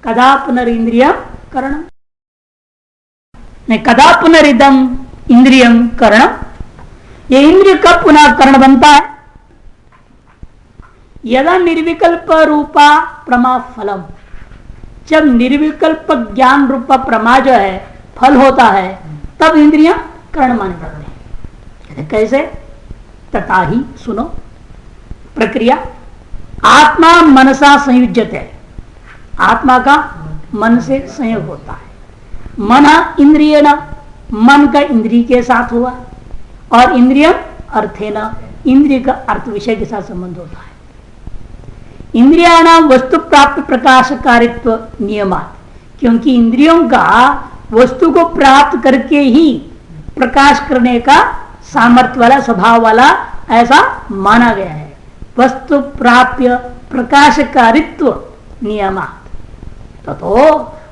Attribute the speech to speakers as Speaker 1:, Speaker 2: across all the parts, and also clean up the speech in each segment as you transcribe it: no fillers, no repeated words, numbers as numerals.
Speaker 1: कदा पुनरिंद्रियम करणम, नहीं कदा पुनरिदम इंद्रियम करणम। ये इंद्रिय कब पुनः करण बनता है? यदा निर्विकल्प रूपा प्रमा फलम, जब निर्विकल्प ज्ञान रूपा प्रमा जो है फल होता है, तब इंद्रियां करण माने जाते हैं। कैसे? तथा ही सुनो प्रक्रिया, आत्मा मनसा संयुज्यते, आत्मा का मन से संयोग होता है। मन इंद्रियेण, मन का इंद्रिय के साथ हुआ, और इंद्रियम अर्थेन, इंद्रिय का अर्थ विषय के साथ संबंध होता है। इंद्रियाणाम वस्तु प्राप्त प्रकाशकारित्व नियमात, क्योंकि इंद्रियों का वस्तु को प्राप्त करके ही प्रकाश करने का सामर्थ्य वाला, स्वभाव वाला ऐसा माना गया है। वस्तु प्राप्य प्रकाशकारित्व नियमात ततो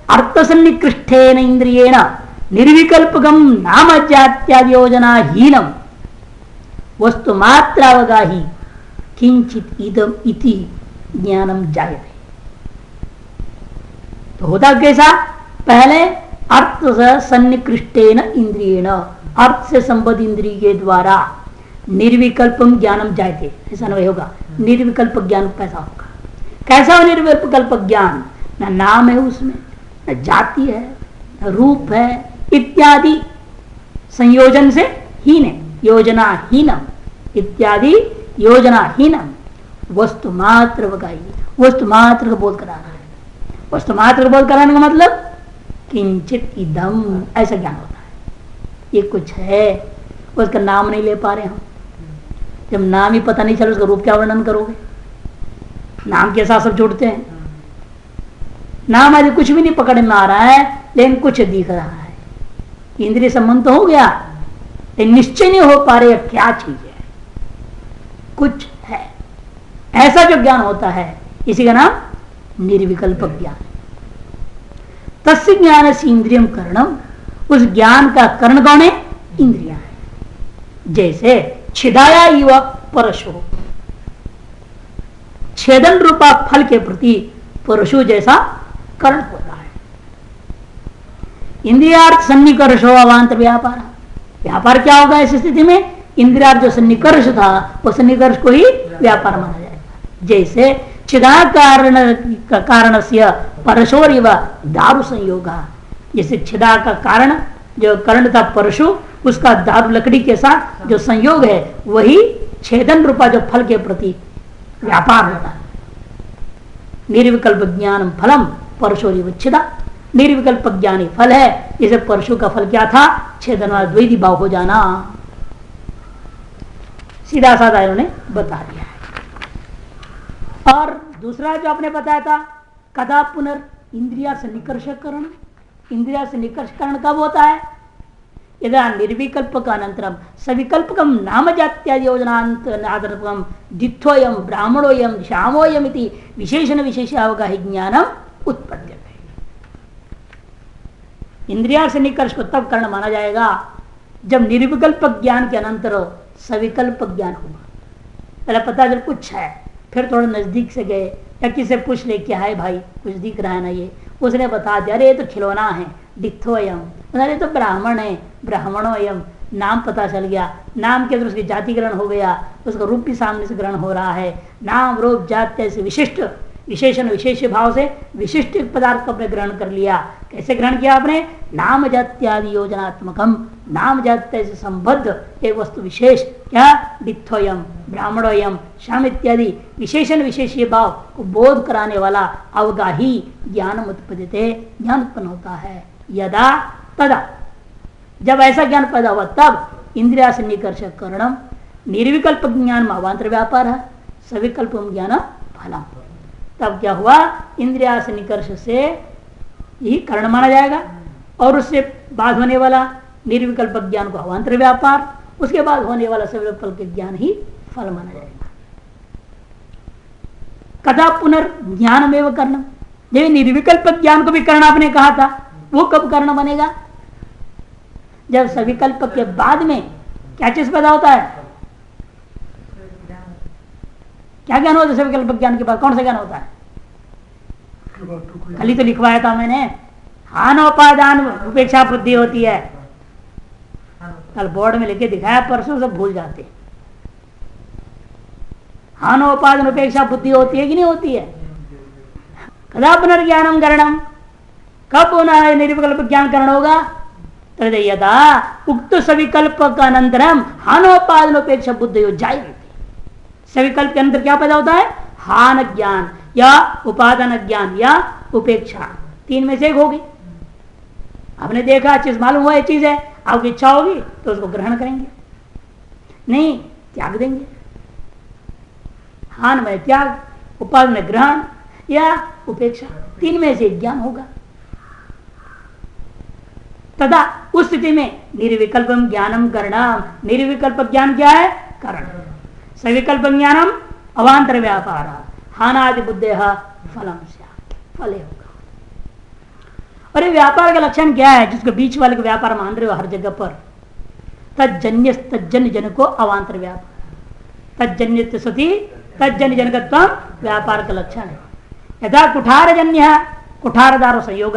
Speaker 1: अर्थसन्निकृष्टेन इंद्रियेण निर्विकल्पकम नाम जात्यादि योजना हीनम वस्तु मात्रावगाही किंचित इदम इति ज्ञानम जायते। तो होता कैसा? पहले अर्थ से सन्निकृष्टेन इंद्रियेण, अर्थ से संबद्ध इंद्रिय के द्वारा निर्विकल्पम ज्ञानम जायते, ऐसा नहीं होगा। निर्विकल्प ज्ञान कैसा होगा? कैसा हो निर्विकल्प ज्ञान? न नाम है उसमें, न जाति है, न रूप है, इत्यादि संयोजन से हीन है, योजना हीनम इत्यादि योजना हीनम, वस्तु मात्र वगाई, वस्तु मात्र का बोध कराना है। वस्तु मात्र का बोध कराने का मतलब किंचित इदम, ऐसा ज्ञान होता है। ये कुछ है, उसका नाम नहीं ले पा रहे हम। जब नाम ही पता नहीं चले, उसका रूप क्या वर्णन करोगे? नाम के साथ सब जुड़ते हैं। नाम आज कुछ भी नहीं पकड़ में आ रहा है, लेकिन कुछ दिख रहा है। इंद्रिय संबंध तो हो गया, लेकिन निश्चय नहीं हो पा रहे क्या चीज है, कुछ है। ऐसा जो ज्ञान होता है, इसी का नाम निर्विकल्प ज्ञान। तस्य ज्ञान से इंद्रियम करणम, उस ज्ञान का कर्ण कौन है? इंद्रिया है। जैसे छिदाया युवा परशु, छेदन रूपा फल के प्रति परशु जैसा कर्ण होता है। इंद्रियार्थ सन्निकर्षो अवांतर व्यापार, व्यापार क्या होगा ऐसी स्थिति में? इंद्रियार्थ जो सन्निकर्ष था, वो सन्निकर्ष को ही व्यापार माना जाएगा। जैसे छिदा कारण से परशोर इव दारु संयोग, जैसे छिदा का कारण जो कर्ण था परशु, उसका दारु लकड़ी के साथ जो संयोग है, वही छेदन रूपा जो फल के प्रति व्यापार होता है। निर्विकल्प ज्ञान फलम परशोरिव छिदा, निर्विकल्प ज्ञानी फल है। जैसे परशु का फल क्या था? छेदन वाला द्वैधी भाव हो जाना। सीधा साधा इन्होंने बता दिया है। और दूसरा जो आपने बताया था, कदा पुनर् इंद्रिया से निकर्षकरण, इंद्रिया से निकर्षकरण कब होता है? यदा निर्विकल्प का अनंतरम सविकल्पकम नाम जात्यादि योजनांतरम दित्वयम ब्राह्मणोयम श्यामोयम इति विशेषण विशेषावगाही ज्ञानम उत्पद्यते। इंद्रिया से निकर्ष को तब कर्ण माना जाएगा जब निर्विकल्प ज्ञान के अनंतर सविकल्प ज्ञान होगा। पहले पता चल कुछ है, फिर थोड़ा नजदीक से गए या किसी से पूछ ले क्या है भाई, कुछ दिख रहा है ना, ये उसने बता दिया, अरे ये तो खिलौना है, दिक्थोयम, अरे तो ब्राह्मण है, ब्राह्मणोयम, नाम पता चल गया, नाम के अंदर उसकी जाति ग्रहण हो गया, उसका रूप भी सामने से ग्रहण हो रहा है। नाम रूप जाति से विशिष्ट विशेषण विशेष भाव से विशिष्ट पदार्थ को आपने ग्रहण कर लिया। कैसे ग्रहण किया आपने? नाम जात्यादि योजनात्मकम, नाम जात्य से संबद्ध एक वस्तु विशेष, क्या? दित्वयम ब्राह्मणोयम श्याम इत्यादि विशेषण विशेषीय भाव को बोध कराने वाला अवगाही ज्ञान उत्पद्यते, ज्ञान उत्पन्न होता है। यदा तदा, जब ऐसा ज्ञान पैदा हुआ तब इंद्रिया से निकर्ष करणम निर्विकल्प ज्ञान अवांतर व्यापार है, सविकल्प ज्ञान फलम। तब क्या हुआ? इंद्रिया से निकर्ष से यही कारण माना जाएगा, और उससे बाद होने वाला निर्विकल्प ज्ञान को अवांतर व्यापार, उसके बाद होने वाला सविकल्प ज्ञान ही फल माना जाएगा। कदा पुनर्ज्ञान में वह कर्ण, जब निर्विकल्प ज्ञान को भी कर्ण आपने कहा था, वो कब कर्ण बनेगा? जब सविकल्प के बाद में क्या चीज पैदा होता है? क्या ज्ञान होता है? सविकल्प ज्ञान के बाद कौन सा ज्ञान होता है? कल ही तो लिखवाया था मैंने, हानोपादान उपेक्षा बुद्धि होती है। कल बोर्ड में लिखे दिखाया, परसों सब भूल जाते। हानोपादान उपेक्षा बुद्धि होती है कि नहीं होती है? कदा पुनर्ज्ञानम करणम, कब पुनः निर्विकल्प ज्ञान करण होगा? यदा उक्त सविकल्प का अनंतरम हानोपादान उपेक्षा बुद्धि हो जाएगी। सविकल्प के अंदर क्या पैदा होता है? हान ज्ञान या उपादान ज्ञान या उपेक्षा, तीन में से एक होगी। आपने देखा, चीज मालूम हुआ ये चीज है, आपकी इच्छा होगी तो उसको ग्रहण करेंगे, नहीं त्याग देंगे। हान में त्याग, उपादान में ग्रहण या उपेक्षा, तीन में से ज्ञान होगा। तथा उस स्थिति में निर्विकल्पम ज्ञानम करणम, निर्विकल्प ज्ञान क्या है? करण। सविकल्प ज्ञानम अवांतर व्यापार, हानादि बुद्धे फलम से, फल होगा। और ये व्यापार का लक्षण क्या है? जिसको बीच वाले को व्यापार मान रहे हो हर जगह पर, तज्जन्य तज्जन्य जन को अवांतर व्यापार, तज्जन्य सती तज्जन्य जनकत्व व्यापार का लक्षण है। यथा कुठारजन्य कुठारदारो संयोग,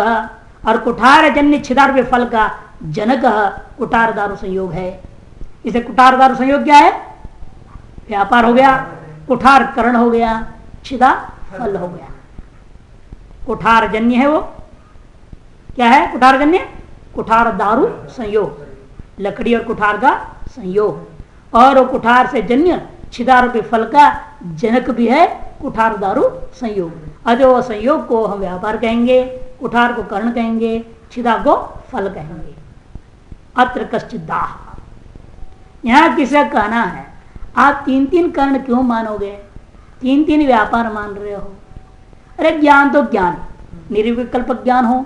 Speaker 1: और कुठारजन्य छिदार फल का जनक कुठारदारो संयोग है। इसे कुठारदारो संयोग क्या है? व्यापार हो गया, कुठार करण हो गया, छिदा फल हो गया। कुठारजन्य है वो, क्या है कुठारजन्य? कुठार दारू संयोग, लकड़ी और कुठार का संयोग, और वो कुठार से जन्य छिदार के फल का जनक भी है कुठार दारू संयोग। अतः वो संयोग को हम व्यापार कहेंगे, कुठार को कर्ण कहेंगे, छिदा को फल कहेंगे। अत्र कश्चित दाह, यहां किसका कहना है आप तीन तीन कर्ण क्यों मानोगे? तीन तीन व्यापार मान रहे हो? अरे ज्ञान तो ज्ञान, निर्विकल्प ज्ञान हो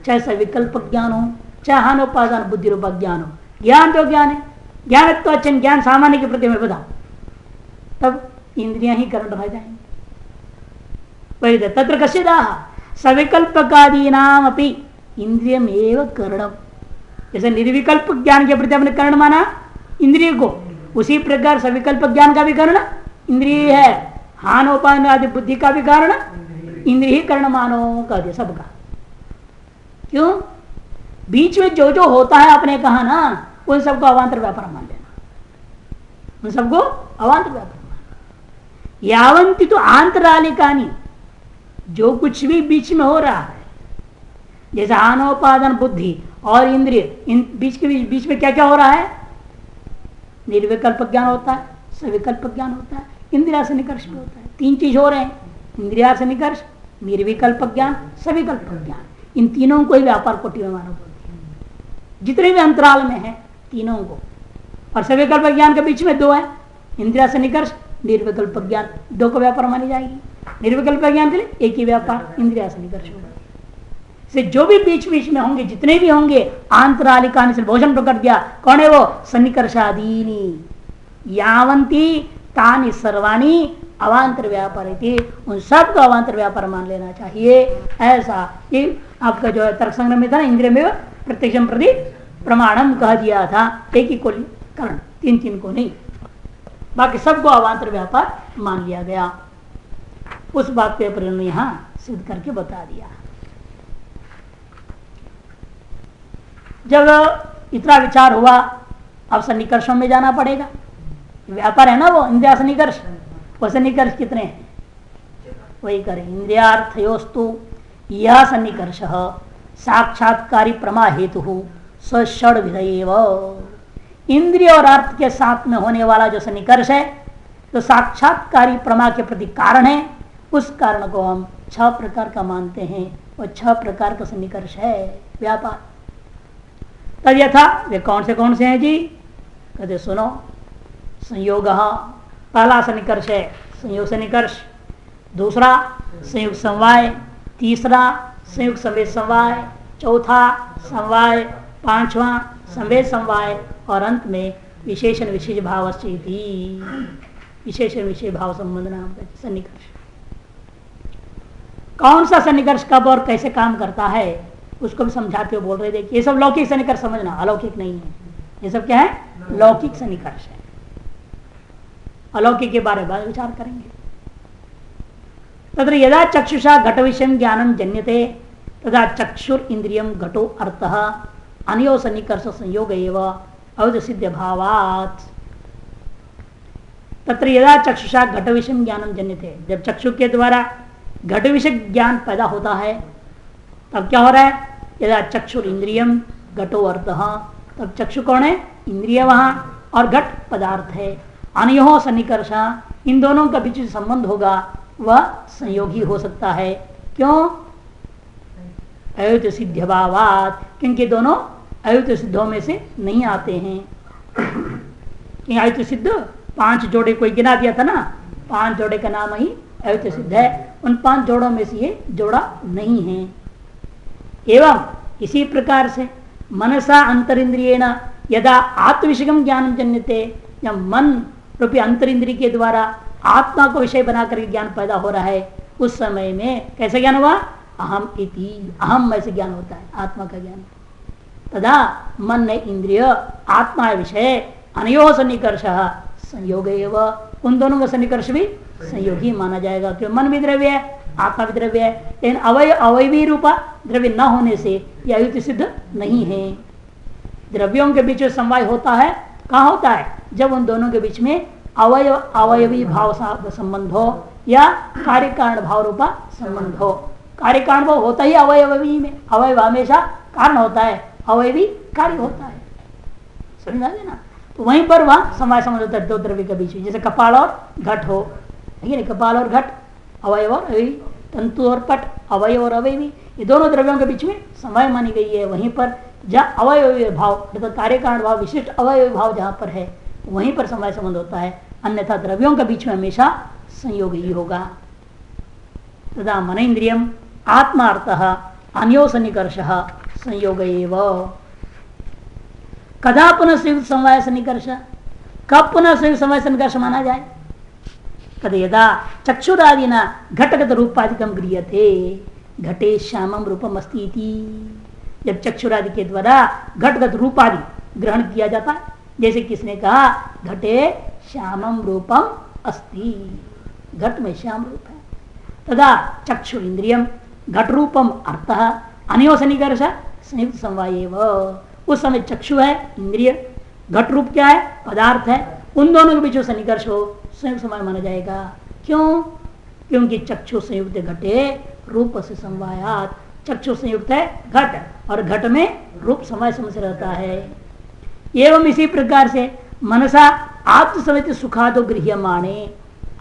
Speaker 1: चाहे सविकल्प ज्ञान हो, चाहे हानोपादान बुद्धि रूप ज्ञान हो, ज्ञान तो ज्ञान है। ज्ञान तो अच्छा ज्ञान सामान्य के प्रति में बताओ, तब इंद्रियां ही कर्ण रह जाएंगे। वही तत्र कश्चिदाह सविकल्पकादीनाम अपि इंद्रियमेव करणम, जैसे निर्विकल्प ज्ञान के प्रति अपने कर्ण माना इंद्रिय को, उसी प्रकार सविकल्प ज्ञान का भी कर्ण इंद्रिय है, हानोपादान आदि बुद्धि का भी कारण इंद्रिय ही कर्ण मानो कह दिया सबका। क्यों? बीच में जो जो होता है आपने कहा ना, उन सबको अवांतर व्यापार मान लेना, उन सबको अवांतर व्यापार मान। यावंती तो आंतरालिकानी, जो कुछ भी बीच में हो रहा है, जैसे हानोपादान बुद्धि और इंद्रिय, इन बीच में क्या क्या हो रहा है? निर्विकल्प ज्ञान होता है, सविकल्प ज्ञान होता है, इंद्रिया से निकर्ष भी होता है। तीन चीज हो रहे हैं, इंद्रिया से निकर्ष, निर्विकल्प ज्ञान, सविकल्प ज्ञान। इन तीनों को ही व्यापार कोटि में मानो बोलते हैं, जितने भी अंतराल में है तीनों को। और सविकल्प ज्ञान के बीच में दो है, इंद्रिया से निकर्ष, निर्विकल्प ज्ञान, दो को व्यापार मानी जाएगी। निर्विकल्प ज्ञान के लिए एक ही व्यापार, इंद्रिया से निकर्ष होगा। से जो भी बीच बीच में होंगे, जितने भी होंगे, आंतरालिका से भोजन प्रकट गया, कौन है वो? सन्निकर्षादीनी यावंती तानि सर्वाणी अवांतर व्यापार, उन सब को अवांतर व्यापार मान लेना चाहिए। ऐसा ये आपका जो है तर्क संग्रह में था ना, इंद्रिय में प्रत्यक्षम प्रति प्रमाणम कह दिया था, एक ही को कारण, तीन तीन को नहीं, बाकी सबको अवांतर व्यापार मान लिया गया। उस बात पे परिणाम यहां सिद्ध करके बता दिया। जब इतना विचार हुआ, अब सन्निकर्षों में जाना पड़ेगा। व्यापार है ना वो इंद्रिया सन्निकर्ष, वो सन्निकर्ष कितने हैं वही करें। इंद्रियार्थयोस्तु यह सन्निकर्ष साक्षात्कारी प्रमा हेतु सषड विधेयव, इंद्रिय और अर्थ के साथ में होने वाला जो सन्निकर्ष है, तो साक्षात्कारी प्रमा के प्रति कारण है, उस कारण को हम 6 प्रकार का मानते हैं, और 6 प्रकार का सन्निकर्ष है व्यापार। तद यथा वे कौन से हैं जी? कहते सुनो, संयोग, पहला सन्निकर्ष है संयोग सन्निकर्ष, दूसरा संयुक्त समवाय, तीसरा संयुक्त संवेद समवाय, चौथा समवाय, पांचवा संवेद समवाय, और अंत में विशेषण विशेष भाव, विशेषण विशेष भाव संबंध नाम का सन्निकर्ष। कौन सा सन्निकर्ष कब और कैसे काम करता है उसको भी समझाते हुए बोल रहे थे कि ये सब लौकिक सन्निकर्ष समझना, अलौकिक नहीं है। ये सब क्या है? लौकिक सन्निकर्ष है। अलौकिक के बारे में विचार करेंगे। तत्र यदा चक्षुषा घट विषय ज्ञानम जन्यते तदा चक्षुर इंद्रियम घटो अर्थः अनयो सन्निकर्ष संयोग अवध सिद्ध भावात्। तत्र यदा चक्षुषा घट विषय ज्ञानम जन्यते, जब चक्षु के द्वारा घट विषय ज्ञान पैदा होता है तब क्या हो रहा है? यदा चक्षुर इंद्रियम घटो अर्थः, तब चक्षु कौन है? इंद्रिय वहां, और घट पदार्थ है। अनयो सन्निकर्ष, इन दोनों का बीच संबंध होगा वह संयोगी हो सकता है। क्यों? अयुत सिद्ध भावात, क्योंकि दोनों अयुत सिद्धों में से नहीं आते हैं। अयुत सिद्ध 5 जोड़े कोई गिना दिया था ना, 5 जोड़े का नाम ही अयुत सिद्ध है। उन 5 जोड़ों में से ये जोड़ा नहीं है। एवं इसी प्रकार से मनसा अंतरिंद्रियेण यदा आत्मविषयम ज्ञान जन्यते, जब मन रूपी अंतरिंद्रिय के द्वारा आत्मा को विषय बनाकर ज्ञान पैदा हो रहा है, उस समय में कैसे ज्ञान हुआ? अहम इति, अहम में से ज्ञान होता है, आत्मा का ज्ञान। तदा मन ने इंद्रिय आत्मा विषय अनयो सन्निकर्ष संयोग, उन दोनों का सन्निकर्ष भी संयोगी माना जाएगा। क्यों? मन भी द्रव्य है, आत्मा भी द्रव्य है, लेकिन अवयवी रूपा द्रव्य न होने से यह अयुत सिद्ध नहीं है। द्रव्यों के बीच में समवाय होता है, कहाँ होता है? जब उन दोनों के बीच में अवयवी भाव संबंध हो या कार्य कारण भाव रूपा संबंध हो। कार्य कारण भाव होता ही अवयवी में, अवयव हमेशा कारण होता है, अवयवी कार्य होता है। समझ आ ना? तो वहीं पर वह समवाय संबंध होता है दो द्रव्य के बीच में, जैसे कपाल और घट हो, है ना? कपाल और घट, अवयव और अवयवी, तंतु और पट, अवयव और अवयवी, ये दोनों द्रव्यों के बीच में समय मानी गई है। वहीं पर जहाँ अवयवी भाव अर्थात कार्य कारण भाव विशिष्ट अवयवी भाव जहाँ पर है वहीं पर समय संबंध होता है, अन्यथा द्रव्यों के बीच में हमेशा संयोग ही होगा। तदा मन इंद्रियम आत्मा अर्थः अन्यो सन्निकर्ष संयोग एव। कदा पुनः संयुक्त समवाय सन्निकर्ष, कब पुनः संयुक्त समवाय सन्निकर्ष माना जाए? कद यदा चक्षुरादिना घटगत रूपाधिकम गृह्यते घटे श्यामम रूपम अस्ति इति, जब चक्षुरादि के द्वारा घटगत रूपादि ग्रहण किया जाता है, जैसे किसने कहा घटे श्यामम रूपम अस्ति, घट में श्याम रूप है। तदा चक्षुर इंद्रियम घट रूपम अर्थः अनयो सन्निकर्ष संयुक्त समवायेव, उस समय चक्षु है इंद्रिय, घट रूप क्या है? पदार्थ है, उन दोनों के बीच में सन्निकर्ष हो संयुक्त समवाय माना जाएगा। क्यों? क्योंकि चक्षु संयुक्त घटे रूप से समवायात, चक्षु संयुक्त है घट और घट में रूप समय से रहता है। एवं इसी प्रकार से मनसा आत्मसमेत सुखादो गृह्यमाणे,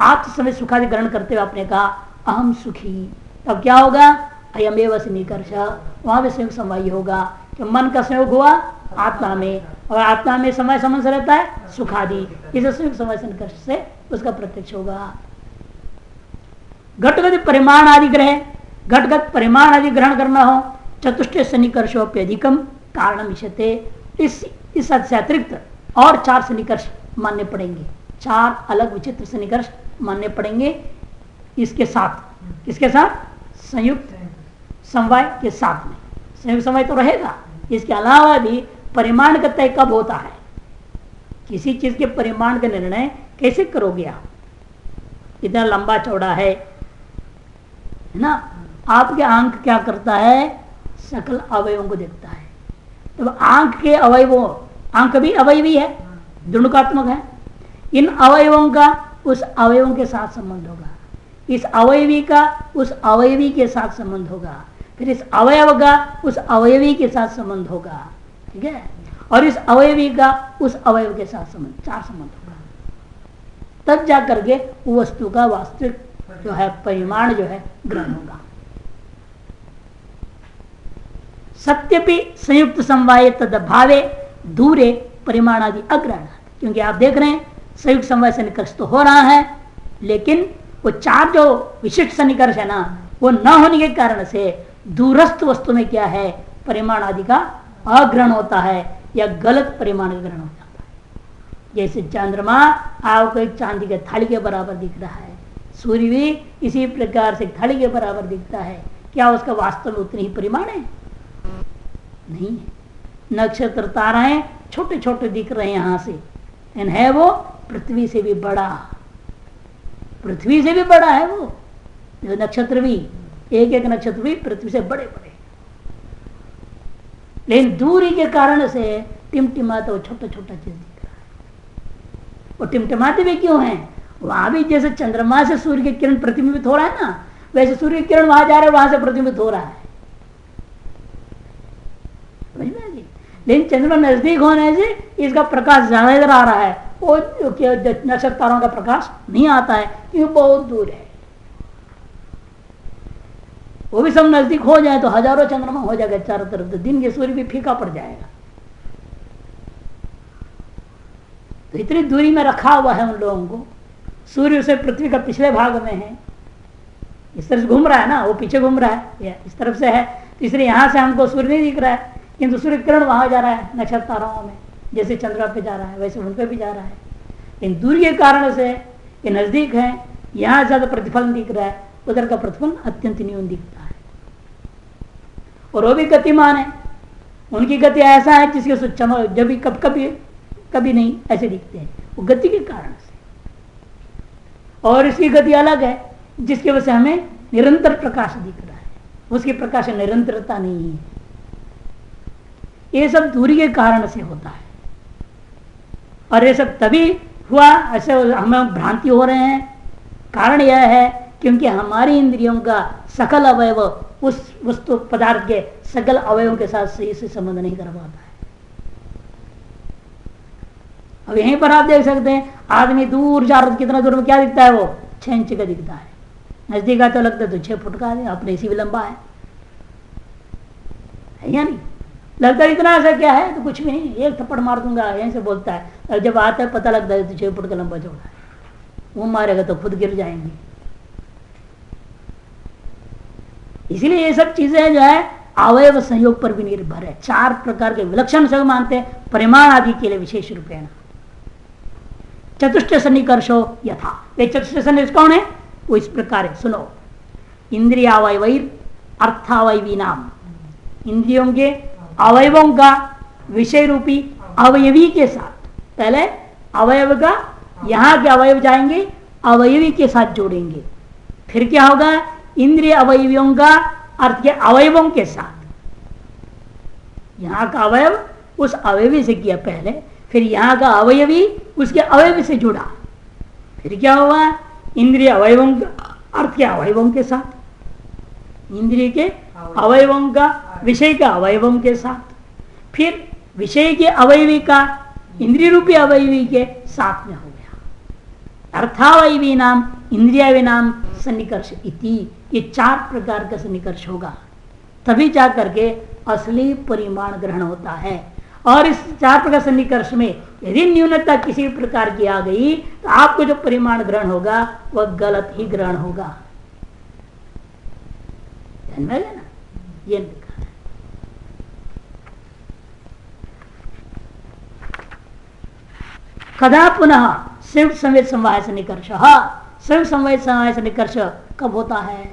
Speaker 1: आत्मसमेत सुखादि ग्रहण करते हुए आपने कहा अहम सुखी, तब क्या होगा? अयमेव सन्निकर्ष, वहां भी संयुक्त समवाय होगा। तो मन का संयोग हुआ आत्मा में, और आत्मा में समय संबंध रहता है सुखादि, इसे संयुक्त समवाय सन्निकर्ष से उसका प्रत्यक्ष होगा। घटगत परिमाण आदि ग्रह, घटगत परिमाण आदि ग्रहण करना हो, चतुष्ट सन्निकर्षोप्यधिकम कारण इष्यते, इस से अतिरिक्त और 4 सन्निकर्ष मानने पड़ेंगे, 4 अलग विचित्र सन्निकर्ष मानने पड़ेंगे इसके साथ। किसके साथ? संयुक्त समवाय के साथ में। संयुक्त समवाय तो रहेगा, इसके अलावा भी परिमाण का तय कब होता है? किसी चीज के परिमाण का निर्णय कैसे करोगे आप? इतना लंबा चौड़ा है ना? आपके आंख क्या करता है? सकल अवयवों को देखता है। तो आंख के अवयवों, आंख भी अवयवी है, द्वनुकात्मक है, इन अवयवों का उस अवयवों के साथ संबंध होगा, इस अवयवी का उस अवयवी के साथ संबंध होगा, फिर इस अवयव का उस अवयवी के साथ संबंध होगा, ठीक है, और इस अवयवी का उस अवयव के साथ संबंध, 4 संबंध होगा, तब जाकर के वस्तु का वास्तविक जो है परिमाण जो है ग्रहण होगा। सत्यपि संयुक्त समवाय तद भावे दूरे परिमाणादि अग्रहण, क्योंकि आप देख रहे हैं संयुक्त समवाय सन्निकर्ष तो हो रहा है, लेकिन वो 4 जो विशिष्ट सन्निकर्ष है ना, वो न होने के कारण से दूरस्थ वस्तु में क्या है? परिमाण आदि का अग्रहण होता है या गलत परिमाण का ग्रहण हो जाता है। जैसे चंद्रमा आपको एक चांदी के थाली के बराबर दिख रहा है, सूर्य भी इसी प्रकार से थाली के बराबर दिखता है, क्या उसका वास्तव में उतनी ही परिमाण है? नहीं है। नक्षत्र ताराएं छोटे छोटे दिख रहे हैं यहां से, लेकिन है वो पृथ्वी से भी बड़ा, पृथ्वी से भी बड़ा है वो, जो नक्षत्र भी एक एक नक्षत्र भी पृथ्वी से बड़े बड़े, लेकिन दूरी के कारण से टिमटिमाता वो छोटा छोटा चीज दिख रहा है। वो टिमटिमाते भी क्यों हैं? वहां भी जैसे चंद्रमा से सूर्य की किरण प्रतिबिंबित हो रहा है ना, वैसे सूर्य की किरण वहां जा रहा है, वहां से प्रतिबिंबित हो रहा है। समझ में आ गई? लेकिन चंद्रमा नजदीक होने से इसका प्रकाश ज्यादा इधर आ रहा है, वो नक्षत्र तारों का प्रकाश नहीं आता है क्योंकि बहुत दूर है। वो भी सब नजदीक हो जाए तो हजारों चंद्रमा हो जाएगा चारों तरफ, तो दिन के सूर्य भी फीका पड़ जाएगा। तो इतनी दूरी में रखा हुआ है उन लोगों को। सूर्य से पृथ्वी का पिछले भाग में है, इस तरफ से घूम रहा है ना, वो पीछे घूम रहा है, या इस तरफ से है, तो इसलिए यहां से हमको सूर्य नहीं दिख रहा है, किंतु सूर्य किरण वहां जा रहा है नक्षत्र ताराओं में, जैसे चंद्रमा पे जा रहा है वैसे उन पे भी जा रहा है। लेकिन दूरी के कारण से ये नजदीक है, यहां ज्यादा प्रतिफलन दिख रहा है, उधर का प्रतिफलन अत्यंत न्यून दिखता है। और वो भी गतिमान है, उनकी गति ऐसा है जिसके जब भी कभी नहीं ऐसे दिखते हैं, वो गति के कारण से। और इसकी गति अलग है जिसकी वजह से हमें निरंतर प्रकाश दिख रहा है, उसकी प्रकाश निरंतरता नहीं है। ये सब दूरी के कारण से होता है, और ये सब तभी हुआ, ऐसे हमें भ्रांति हो रहे हैं। कारण यह है क्योंकि हमारी इंद्रियों का सकल अवयव उस वस्तु पदार्थ के सकल अवयवों के साथ सही से संबंध नहीं कर पाता है। अब यहीं पर आप देख सकते हैं, आदमी दूर जा रहा, कितना दूर में क्या दिखता है, वो 6 इंच का दिखता है, नजदीक आता लगता है तो 6 फुट का है, अपने इसी भी लंबा है या नहीं? लगता है इतना ऐसा क्या है, तो कुछ भी नहीं, एक थप्पड़ मार दूंगा यहीं से बोलता है, और जब आता है पता लगता है तो 6 फुट का लंबा चौड़ा है, वो मारेगा तो खुद गिर जाएंगे। इसलिए ये सब चीजें जो है अवयव संयोग पर भी निर्भर है। 4 प्रकार के विलक्षण संयोग मानते हैं परिमाण आदि के लिए विशेष रूपेण। चतुष्ट सन्निकर्षो यथा, ये चतुष्ट सन्निकर्ष कौन है? वो इस प्रकार है, सुनो। इंद्रियावयवैर अर्थावयवी नाम, इंद्रियों के अवयवों का विषय रूपी अवयवी के साथ, पहले अवयव का यहां के अवयव जाएंगे अवयवी के साथ जोड़ेंगे, फिर क्या होगा? इंद्रिय अवयवियों का अर्थ के अवयवों के साथ, यहां का अवयव उस अवयवी से किया पहले, फिर यहां का अवयवी उसके अवयवी से जुड़ा, फिर क्या हुआ? इंद्रिय अवयवों का अर्थ के अवयवों के साथ, इंद्रिय के अवयवों का विषय के अवयवों के साथ, फिर विषय के अवयवी का इंद्रिय रूपी अवयवी के साथ में हो गया। अर्थावयवी नाम इंद्रियावय नाम सन्निकर्ष इति, ये 4 प्रकार का सन्निकर्ष होगा, तभी जा करके असली परिमाण ग्रहण होता है। और इस 4 प्रकार सन्निकर्ष में यदि न्यूनता किसी प्रकार की आ गई तो आपको जो परिमाण ग्रहण होगा वह गलत ही ग्रहण होगा। ध्यान में ना, ये लिखा है। कदा पुनः संयुक्त संवेद समवाय सन्निकर्ष, संयुक्त संवेद समवाय सन्निकर्ष कब होता है?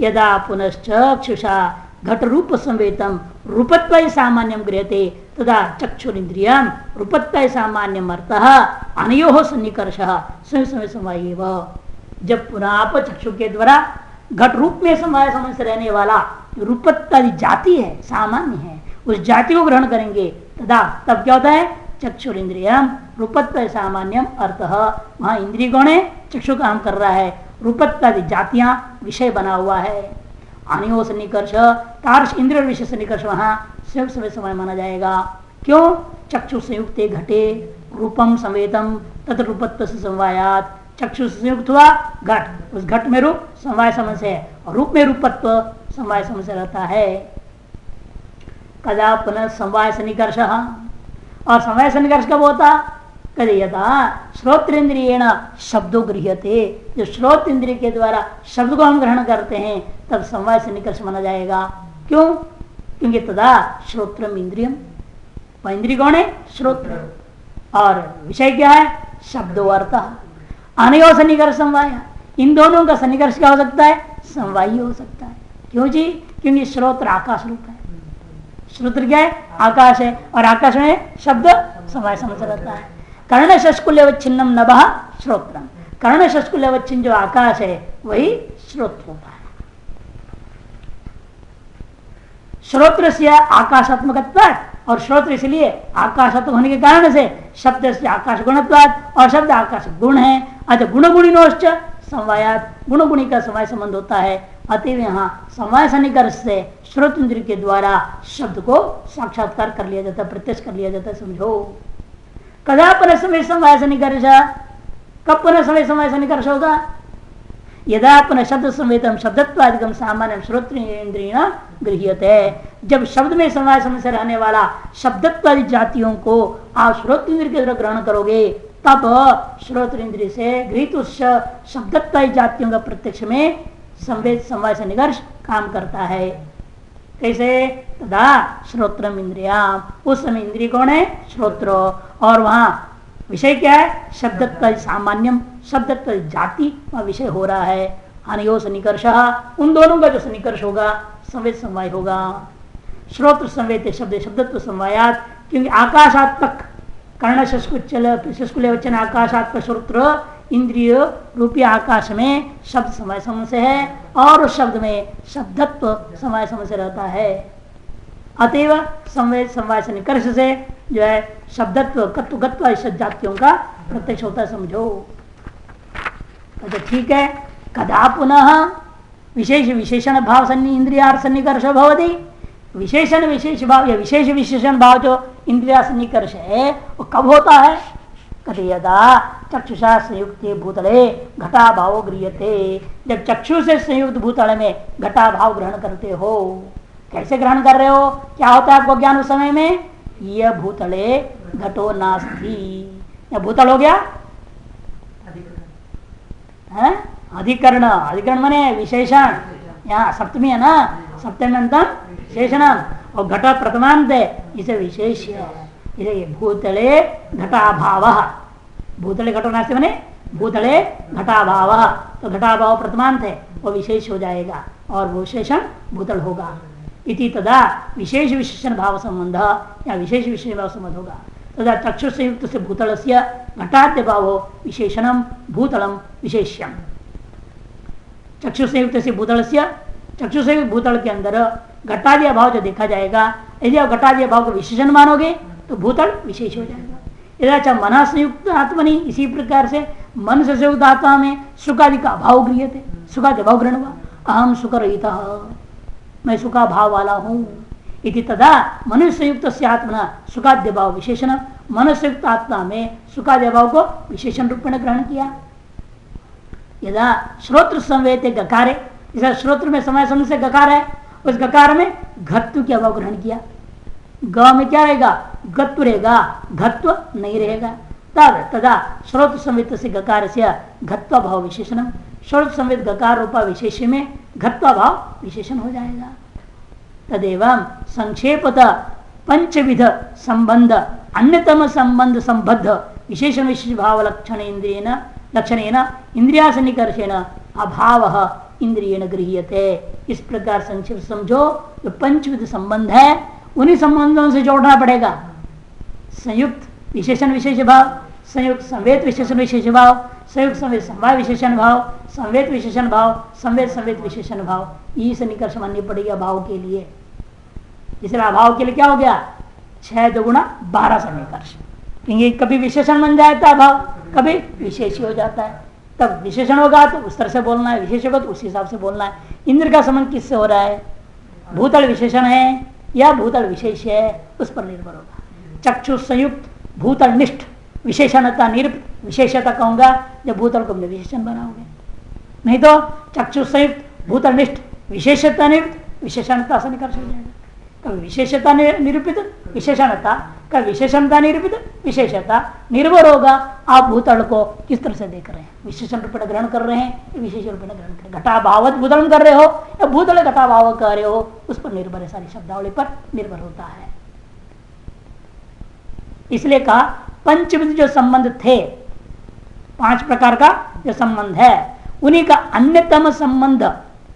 Speaker 1: यदा पुनश्च चक्षुषा घट रूप संवेदम रूपत्व सामान्यम गृहते तदा चक्षुरिंद्रियम रूपत्व सामान्यम अर्थः अनयोः सन्निकर्ष संयुक्त संवेद समवाय एव। जब पुनः आप चक्षु के द्वारा घट रूप में समवाय समझ से रहने वाला रूपत्व जाति है, सामान्य है, उस जाति को ग्रहण करेंगे, तदा तब क्या होता है? चक्षुरिंद्रियम रूपत्व सामान्यम अर्थः, वहां इंद्रिय कौन है? चक्षु काम कर रहा है, रूपत्व जातियां विषय बना हुआ है। अनियो सन्निकर्ष तार्श इंद्रिय विषय सन्निकर्ष वहां संयुक्त संवेद समय माना जाएगा। क्यों? चक्षु संयुक्त घटे रूपम संवेदम तथा रूपत्व से समवायात, चक्षु संयुक्त हुआ घट, उस घट में रूप समवाय समझ है, और रूप में रूपत्व समवाय समझ से रहता है। कदा पुनः समवाय सन्निकर्ष, और समवाय सन्निकर्ष कब होता? कदे यदा श्रोत्रेन्द्रियेण शब्दों गृह्यते, जो श्रोत इंद्रिय के द्वारा शब्द को हम ग्रहण करते हैं तब समवाय सन्निकर्ष माना जाएगा। क्यों? क्योंकि तदा श्रोत्रम इंद्रियम, वह इंद्रिय कौन है? श्रोत्र, और विषय क्या है? शब्दो अर्थ। अनयो सन्निकर्ष समवाय, इन दोनों का सन्निकर्ष क्या हो सकता है? समवायी हो सकता है। क्यों जी? क्योंकि श्रोत्र आकाश रूप है, श्रोत्र क्या है? आकाश है, और आकाश में शब्द समवाय समझ रहता है। कर्ण शस्कुल्यवच्छिन्नम नभः श्रोत्रम, कर्ण शस्कुल्यवच्छिन्न जो आकाश है वही श्रोत्र होता है। श्रोत्र से आकाशात्मकत्वात्, और श्रोत्र इसलिए आकाशात्मक होने के कारण से शब्द से आकाश गुणत्वात्, और शब्द आकाश गुण है। अतः गुण गुणिनोश्च समवायात, गुण गुणी का समय संबंध होता है। अतएव यहाँ समय सन्निकर्ष से श्रोत्र इंद्रिय के द्वारा शब्द को साक्षात्कार कर लिया जाता है, प्रत्यक्ष कर लिया जाता है। समझो कदा पुनः समय समय सन्निकर्ष, कब पुनः समय सन्निकर्ष होगा? यदा पुनः शब्द संवेदम शब्दत्वादिकम सामान्य श्रोत्र इंद्रिय गृह्यते, जब शब्द में समय समय से रहने वाला शब्दत्वादि जातियों को आप श्रोत्र इंद्रिय के द्वारा ग्रहण करोगे, तब श्रोत्र इंद्रिय से गृहीत उस शब्दत्वादि जातियों का प्रत्यक्ष में संवेद समय से निकर्ष काम करता है। कैसे? तदा श्रोत्रम इंद्रियाम, उस समय इंद्रिय कौन है? श्रोत्र। और वहां विषय क्या है? शब्दत्वादि सामान्यम, शब्दत्वादि जाति वह विषय हो रहा है। अनयो सन्निकर्ष, उन दोनों का जो सन्निकर्ष होगा संवेद समवाय होगा। श्रोत्र संवेद शब्द शब्दत्व समवायात, क्योंकि आकाशात्मक कर्ण शुष्कुले वचन आकाशात्मक श्रोत्र इंद्रिय रूपी आकाश में शब्द समय समय से है, और उस शब्द में शब्दत्व समय समय से रहता है। अतएव संवेद समवाय से निकर्ष से जो है शब्दत्व कत्व गत्व जातियों का प्रत्यक्ष होता है। समझो। अच्छा ठीक है। कदा पुनः विशेष विशेषण भाव इंद्रियार्थ सन्निकर्ष भवति, विशेषण विशेष भाव या विशेष विशेषण भाव जो इंद्रिया सन्निकर्ष है वो कब होता है? कभी यदा चक्षुषा संयुक्त भूतले घटा भाव गृह्यते, जब चक्षु से संयुक्त भूतल में घटा भाव ग्रहण करते हो। कैसे ग्रहण कर रहे हो? क्या होता है आपको ज्ञान उस समय में? यह भूतले घटो नास्ति, या भूतल हो गया है अधिकरण। अधिकरण माने विशेषण, यहाँ सप्तमी है ना, सप्तम्यंतम विशेषणम, और घट प्रथमांत है, इसे विशेष है। इसे भूतले घटाभाव, भूतले घटो नास्ति माने भूतले घटाभाव, तो घटाभाव प्रथमांत है, वो विशेष हो जाएगा और वो विशेषण भूतल होगा। इति तदा विशेष विशेषण भाव संबंध या विशेष विशेष भाव संबंध होगा। तदा चक्षु संयुक्त से भूतल से घटाद्य भाव विशेषणम भूतलम विशेष्यम। चक्षु संयुक्त से भूतल से, चक्षु संयुक्त भूतल के अंदर घटाद्य भाव जो देखा जाएगा, यदि आप घटाद्य भाव को विशेषण मानोगे तो भूतल विशेष हो जाएगा। यदि अच्छा मन संयुक्त आत्मनि, इसी प्रकार से मन से संयुक्त आत्मा में सुखादि का भाव गृह्य थे, सुखादि भाव ग्रहण हुआ। अहम सुख रहिता, मैं सुखा भाव वाला हूं। इति तदा मनुष्य संयुक्त से आत्मना सुखाद्य भाव विशेषण, मनुष्य युक्त आत्मा में सुखाद्य भाव को विशेषण रूप में ग्रहण किया। यदा श्रोत्र संवेद गकारे, जैसा श्रोत्र में समय समय से गकार है, उस गकार में घत्व के अभाव ग्रहण किया। ग में क्या रहेगा? गत्व रहेगा, घत्व नहीं रहेगा। तब तदा श्रोत्र संवेद से गकार से घत्व भाव विशेषण, श्रोत्र संवेद गकार रूपा विशेष में घत्व भाव विशेषण हो जाएगा। तदेवं संक्षेपत पंचविध संबंध अन्यतम संबंध संबद्ध विशेषण विशेष भाव लक्षण इंद्रियेण लक्षणेन इंद्रिया सन्निकर्षेण अभाव इंद्रियेण गृह्यते। इस प्रकार संक्षेप समझो, जो पंचविध संबंध है उन्हीं संबंधों से जोड़ना पड़ेगा। संयुक्त विशेषण विशेष भाव, संयुक्त संवेद विशेषण विशेष भाव, संयुक्त संवेद समवाय विशेषण भाव, संवेद विशेषण भाव, संवेद संवेद विशेषण भाव, ये सन्निकर्ष माननी पड़ेगा भाव के लिए। इसलिए अभाव के लिए क्या हो गया? 6 2 12 सन्निकर्ष। क्योंकि कभी विशेषण बन जाता है अभाव, कभी विशेष हो जाता है। तब विशेषण होगा तो उस तरह से बोलना है, विशेष होगा तो उस हिसाब से बोलना है। इंद्र का संबंध किससे हो रहा है? भूतल विशेषण है या भूतल विशेष है, उस पर निर्भर होगा। चक्षु संयुक्त भूतल निष्ठ विशेषणता निरूपित, विशेषता कहूंगा जब भूतल को विशेषण बनाओगे, नहीं तो चक्षु संयुक्त भूतल निष्ठ विशेषता निरूपित विशेषणता से निकर्ष हो जाएगा। कभी विशेषता निरूपित विशेषणता, कभी विशेषणता निरूपित विशेषता, निर्भर होगा आप भूतल को किस तरह से देख रहे हैं। विशेषण रूप में ग्रहण कर रहे हैं, विशेष रूप में ग्रहण कर, घटा भावत भूतल कर रहे हो या भूतल घटा भाव कर रहे हो, उस पर निर्भर है, सारी शब्दावली पर निर्भर होता है। इसलिए कहा पंचविध जो संबंध थे, 5 प्रकार का जो संबंध है, उन्हीं का अन्यतम संबंध,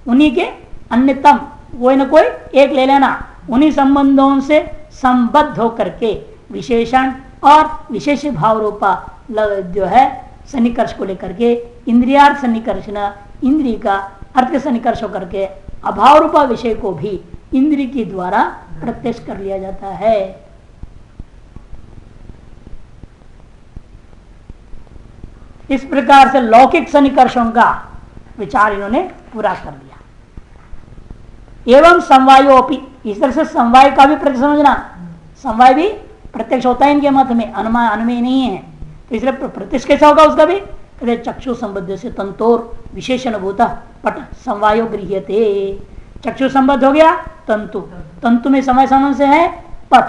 Speaker 1: उन्हीं के अन्यतम कोई न कोई एक ले लेना, उन्हीं संबंधों से संबद्ध होकर के विशेषण और विशेष भाव रूपा जो है सन्निकर्ष को लेकर के इंद्रियार्थ सन्निकर्षण, इंद्रिय का अर्थ के सन्निकर्ष होकर के अभाव रूपा विषय को भी इंद्रिय के द्वारा प्रत्यक्ष कर लिया जाता है। इस प्रकार से लौकिक सन्निकर्षों का विचार इन्होंने पूरा कर लिया। एवं समवायोपि, इस तरह से समवाय का भी प्रत्यक्ष समझना, समवाय भी प्रत्यक्ष होता है इनके मत में, अनुमान अनुमेय नहीं है। तो इसलिए प्रत्यक्ष कैसा होगा उसका भी, कहते चक्षु संबद्ध से तंतोर विशेषण भूता पट समवायो गृह्यते। चक्षु संबद्ध हो गया तंतु, तंतु में समय समय से है पट,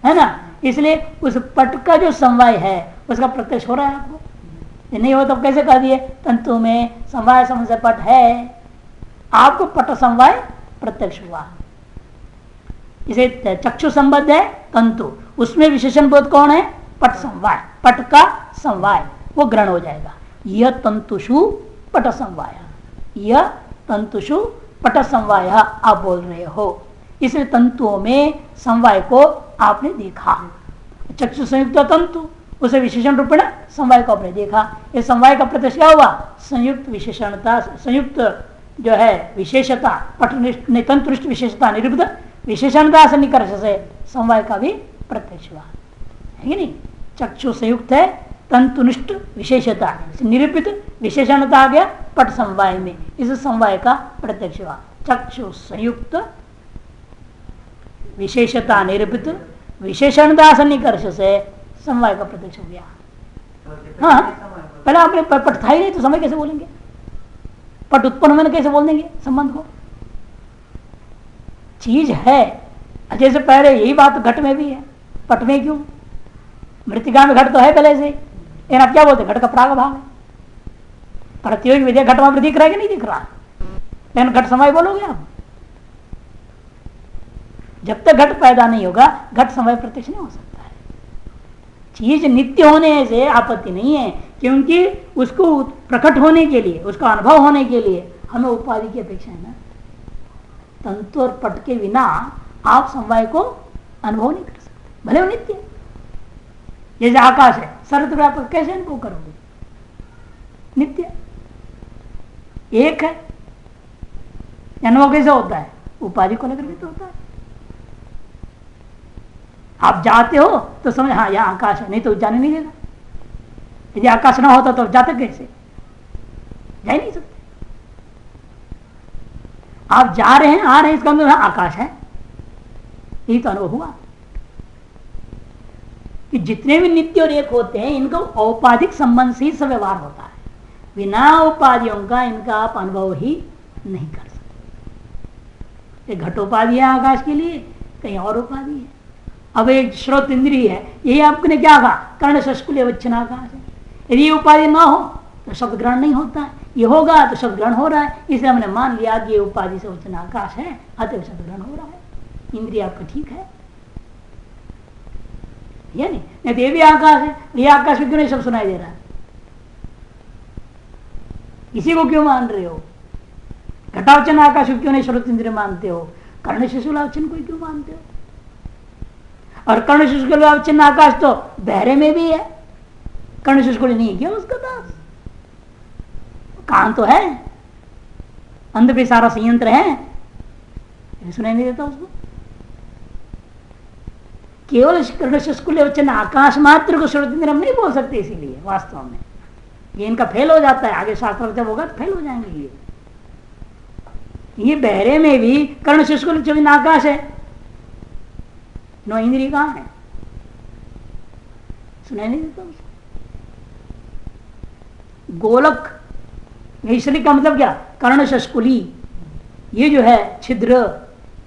Speaker 1: है ना, इसलिए उस पट का जो समवाय है उसका प्रत्यक्ष हो रहा है आपको। ये नहीं हो तो कैसे कह दिए तंतु में समवाय समय से पट है, आपको पट समवाय प्रत्यक्ष हुआ। इसे चक्षु संबद्ध है तंतु, उसमें विशेषण बोध कौन है, पट समवाय, पट का समवाय वो ग्रहण हो जाएगा। यह तंतुषु पट समवाय, यह तंतुषु पट समवाय आप बोल रहे हो, इसलिए तंतुओं में समवाय को आपने देखा। चक्षु संयुक्त तंतु, उसे विशेषण रूप में समवाय को आपने देखा। इस समवाय का प्रत्यक्ष क्या हुआ, संयुक्त विशेषणता, संयुक्त जो है विशेषता, पट तंतुनिष्ठ विशेषता निरूपित विशेषणता से निकर्ष से समवाय का भी प्रत्यक्ष हुआ है कि नहीं। चक्षु संयुक्त है तंतुनिष्ठ विशेषता, निरूपित विशेषणता आ गया पट समवाय में, इस समवाय का प्रत्यक्ष हुआ। चक्षु संयुक्त विशेषता निरूपित विशेषणता से निकर्ष से समवाय का प्रत्यक्ष हो गया। हाँ, पहले आपने पट था ही नहीं तो समय कैसे बोलेंगे, पट उत्पन्न होने कैसे बोल देंगे संबंध को। चीज है, जैसे पहले यही बात घट में भी है, पट में क्यों, मृतिका में घट तो है पहले से, लेकिन आप क्या बोलते घट का प्राग भाव है। प्रतियोगी विधेयक घट वहां पर दिख रहा है कि नहीं दिख रहा, लेकिन घट समय बोलोगे आप। जब तक घट पैदा नहीं होगा घट समय प्रत्यक्ष नहीं हो सकता है। चीज नित्य होने से आपत्ति नहीं है, क्योंकि उसको प्रकट होने के लिए, उसका अनुभव होने के लिए हमें उपाधि की अपेक्षा है ना। तंतु और पट के बिना आप समवाय को अनुभव नहीं कर सकते, भले वो नित्य। जैसे आकाश है सर्वव्यापक, कैसे अनुभव करोगे, नित्य एक है, अनुभव कैसे होता है, उपाधि को लेकर के तो होता है। आप जाते हो तो समझ हाँ यहाँ आकाश है, नहीं तो जाने नहीं देगा। यदि आकाश ना होता तो जाते कैसे, जा ही नहीं सकते। आप जा रहे हैं आ रहे हैं, इसका मतलब आकाश है, यही तो अनुभव हुआ। कि जितने भी नित्य और एक होते हैं इनका औपाधिक संबंध से ही सब व्यवहार होता है, बिना उपाधियों का इनका आप अनुभव ही नहीं कर सकते। घटोपाधि है आकाश के लिए, कहीं और उपाधि है। अब एक श्रोत इंद्रिय है, यही आपने क्या कहा, कर्ण शस्कुल अवच्छिन्न आकाश है। यदि ये उपाधि ना हो तो शब्द ग्रहण नहीं होता है, ये होगा तो शब्द ग्रहण हो रहा है, इसलिए हमने मान लिया कि ये उपाधि से अवच्छिन्न आकाश है, अतः शब्द ग्रहण हो रहा है। इंद्रिय आपका ठीक है या नहीं तो ये भी आकाश है, ये आकाश में क्यों नहीं सब सुनाई दे रहा है, इसी को क्यों मान रहे हो। घटावचन आकाश को क्यों नहीं श्रोत इंद्रिय मानते हो, कर्ण शिशुलावचन को क्यों मानते हो। और कर्ण शिशुलावचन आकाश तो बहरे में भी है, कर्ण शिशुल नहीं है क्या उसका दास, कान तो है, अंध पे सारा संयंत्र है, सुनाई नहीं देता उसको। केवल कर्ण शिशुल वचन आकाश मात्र को श्रोत इंद्रिय हम नहीं बोल सकते, इसीलिए वास्तव में ये इनका फेल हो जाता है। आगे शास्त्र जब होगा तो फेल हो जाएंगे। ये बहरे में भी कर्ण शिशुल चौबीस आकाश है, नो इंद्रिय कहां है, सुनाई नहीं देता उसको। गोलक इसलिए का मतलब क्या, कर्ण शस्कुली ये जो है छिद्र,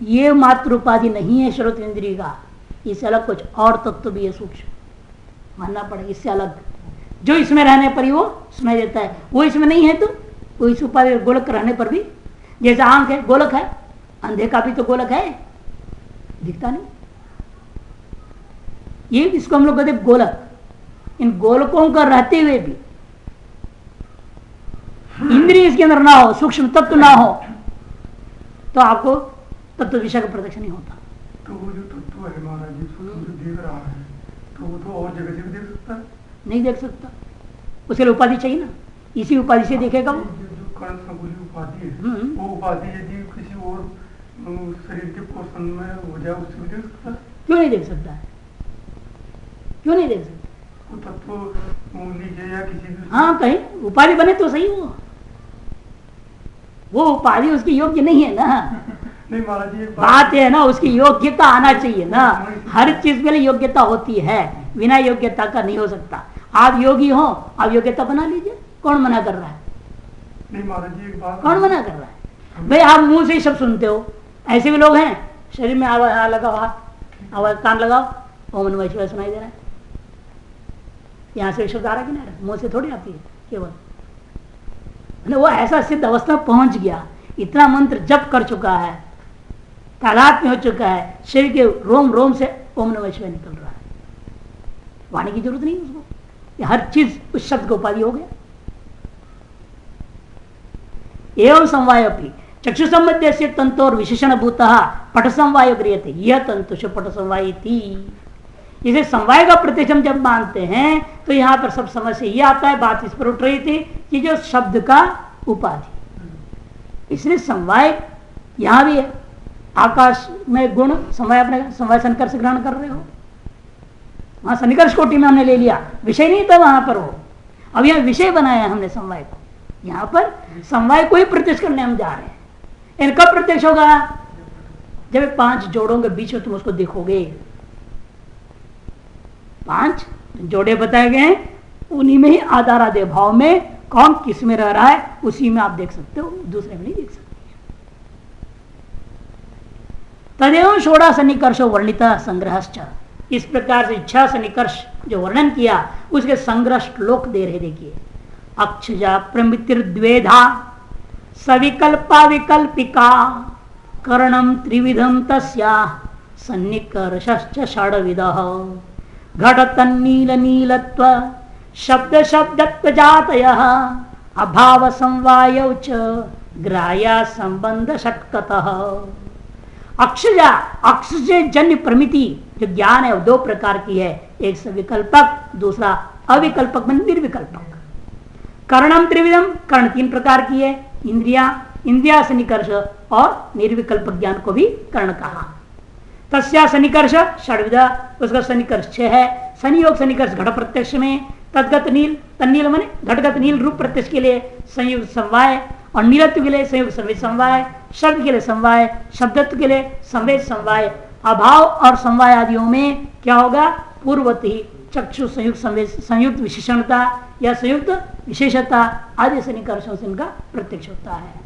Speaker 1: ये मात्र उपाधि नहीं है श्रोत इंद्रिय का, इससे अलग कुछ और तत्व भी है सूक्ष्म मानना पड़ेगा। इससे अलग जो इसमें रहने पर ही वो सुनाई देता है, वो इसमें नहीं है तो वो इस उपाधि गोलक रहने पर भी, जैसे आंख है गोलक है, अंधे का भी तो गोलक है, दिखता नहीं। ये इसको हम लोग कहते गोलक। इन गोलकों का रहते हुए भी इंद्रिय इसके अंदर ना हो, सूक्ष्म तत्व ना हो, तो आपको तत्व विषय का प्रत्यक्ष नहीं होता।
Speaker 2: तो वो जो तत्व है महाराज जी, जो देख रहा है तो वो तो और जगह से भी देख सकता है,
Speaker 1: नहीं देख सकता, उसके लिए उपाधि चाहिए ना, इसी उपाधि से देखेगा वो।
Speaker 2: जो कर्ण संकुली उपाधि है, वो उपाधि यदि किसी और शरीर के पोषण में हो जाए उससे भी देख सकता है?
Speaker 1: क्यों नहीं देख सकता है? क्यों नहीं देख सकता?
Speaker 2: वो तत्व लीजिए या किसी भी,
Speaker 1: हाँ कहीं उपाधि बने तो सही, वो उपाधि उसकी योग्य नहीं है ना।
Speaker 2: नहीं महाराज जी
Speaker 1: बात है ना, उसकी योग्यता आना चाहिए ना। हर चीज के लिए योग्यता होती है, बिना योग्यता का नहीं हो सकता। आप योगी हो, आप योग्यता बना लीजिए, कौन मना कर रहा है?
Speaker 2: नहीं महाराज जी एक बात,
Speaker 1: कौन मना कर रहा है? भाई आप मुंह से ही सब सुनते हो, ऐसे भी लोग हैं शरीर में आवाज लगाओ, हाथ आवाज कान लगाओ, ओम नमः शिवाय सुनाई दे रहा है। यहाँ से शब्द आ रहा कि नहीं, मुंह से थोड़ी आती है केवल। वो ऐसा सिद्ध अवस्था में पहुंच गया, इतना मंत्र जप कर चुका है, तादाद में हो चुका है, शरीर के रोम रोम से ओम नमः शिवाय निकल रहा है, वाणी की जरूरत नहीं उसको, ये हर चीज उस शब्द का उपाधि हो गया। एवं समवायोपि चक्षु संबद्ध से तंतोर विशेषण भूतः पट समवाय क्रियते, यह तंतु पट समवाय थी। इसे समवाय का प्रत्यक्ष हम जब मानते हैं तो यहाँ पर सब समस्या ये आता है, बात इस पर उठ रही थी कि जो शब्द का उपाधि, इसलिए समवाय यहाँ भी है। आकाश में गुण समवाय, अपने समवाय सन्निकर्ष ग्रहण कर रहे हो, वहां सन्निकर्ष कोटि में हमने ले लिया, विषय नहीं था वहां पर वो, अब यहाँ विषय बनाया हमने समवाय को, यहाँ पर समवाय को ही प्रत्यक्ष करने हम जा रहे हैं। इनका प्रत्यक्ष होगा जब 5 जोड़ों के बीच में तुम उसको देखोगे, 5 जोड़े बताए गए हैं, उन्हीं में ही आधारादे भाव में कौन किस में रह रहा है उसी में आप देख सकते हो, दूसरे में नहीं देख सकते। तदेव षोड़ा सन्निकर्षो वर्णिता संग्रहश्च, इस प्रकार से इच्छा सन्निकर्ष जो वर्णन किया उसके संग्रह श्लोक दे रहे। देखिए, अक्षजा प्रमितिर्द्वेधा सविकल्पा विकल्पिका कर्णम त्रिविधम तस्या सन्निकर्षश्च षड्विधः घट तन्नील नीलत्व शब्द शब्दत्व जातयः अभाव समवायौ च ग्राह्य संबंध षट्कतः। अक्षजा, अक्ष से जन्य प्रमिति जो ज्ञान है वो 2 प्रकार की है, एक सविकल्पक, दूसरा अविकल्पक में निर्विकल्पक। कर्णम त्रिविधम, कर्ण 3 प्रकार की है, इंद्रिया, इंद्रिया सन्निकर्ष और निर्विकल्पक ज्ञान को भी कर्ण कहा। तस्या सन्निकर्ष षड्विधा, उसका सन्निकर्ष 6 है। संयोग सन्निकर्ष घट प्रत्यक्ष में, तद्गत नील, तन्नील माने घटगत नील रूप प्रत्यक्ष के लिए संयुक्त समवाय, और नीलत्व के लिए संयुक्त संवेद समवाय, शब्द के लिए समवाय, शब्दत्व के लिए संवेद समवाय। अभाव और समवाय आदियों में क्या होगा? पूर्वत ही चक्षु संयुक्त संवेद, संयुक्त विशेषणता या संयुक्त विशेषता आदि सन्निकर्षों से इनका प्रत्यक्ष होता है।